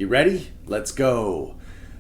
You ready? Let's go.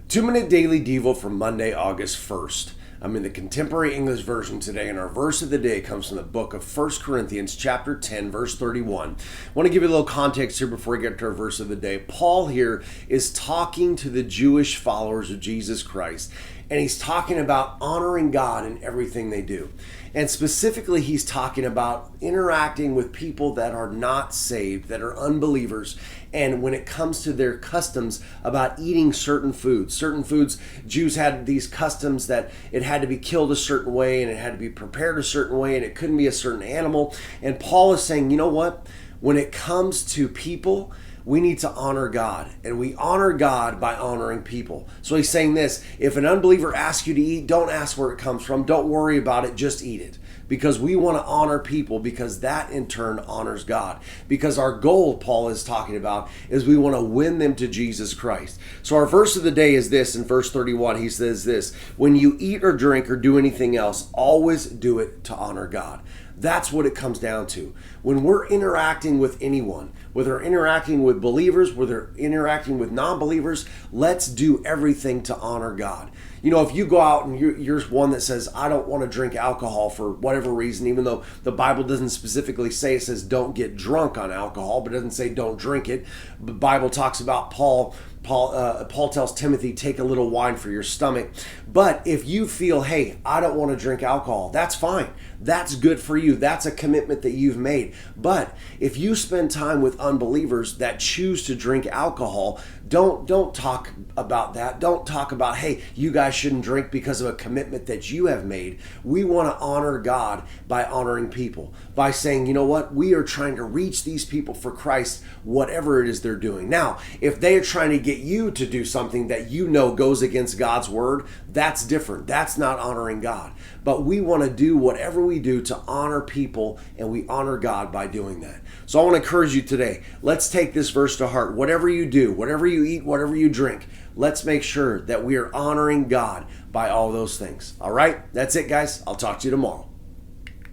2-minute daily devo for Monday, August 1st. I'm in the Contemporary English Version today, and our verse of the day comes from the book of 1 Corinthians chapter 10, verse 31. I want to give you a little context here before we get to our verse of the day. Paul here is talking to the Jewish followers of Jesus Christ, and he's talking about honoring God in everything they do. And specifically, he's talking about interacting with people that are not saved, that are unbelievers. And when it comes to their customs about eating certain foods, Jews had these customs that it had to be killed a certain way and it had to be prepared a certain way and it couldn't be a certain animal. And Paul is saying, you know what? When it comes to people, we need to honor God, and we honor God by honoring people. So he's saying this: if an unbeliever asks you to eat, don't ask where it comes from. Don't worry about it. Just eat it. Because we want to honor people, because that in turn honors God. Because our goal, Paul is talking about, is we want to win them to Jesus Christ. So our verse of the day is this. In verse 31, he says this: when you eat or drink or do anything else, always do it to honor God. That's what it comes down to. When we're interacting with anyone, whether we're interacting with believers, whether we're interacting with non-believers, let's do everything to honor God. You know, if you go out and you're one that says, I don't want to drink alcohol for whatever reason, even though the Bible doesn't specifically say, it says don't get drunk on alcohol, but it doesn't say don't drink it. The Bible talks about Paul tells Timothy, take a little wine for your stomach. But if you feel, hey, I don't want to drink alcohol, that's fine. That's good for you. That's a commitment that you've made. But if you spend time with unbelievers that choose to drink alcohol, don't talk about that. Don't talk about, hey, you guys shouldn't drink because of a commitment that you have made. We want to honor God by honoring people, by saying, you know what, we are trying to reach these people for Christ, whatever it is they're doing. Now, if they are trying to get you to do something that you know goes against God's word, that's different. That's not honoring God. But we want to do whatever we do to honor people, and we honor God by doing that. So I want to encourage you today. Let's take this verse to heart. Whatever you do, whatever you eat, whatever you drink, let's make sure that we are honoring God by all those things. All right? That's it, guys. I'll talk to you tomorrow.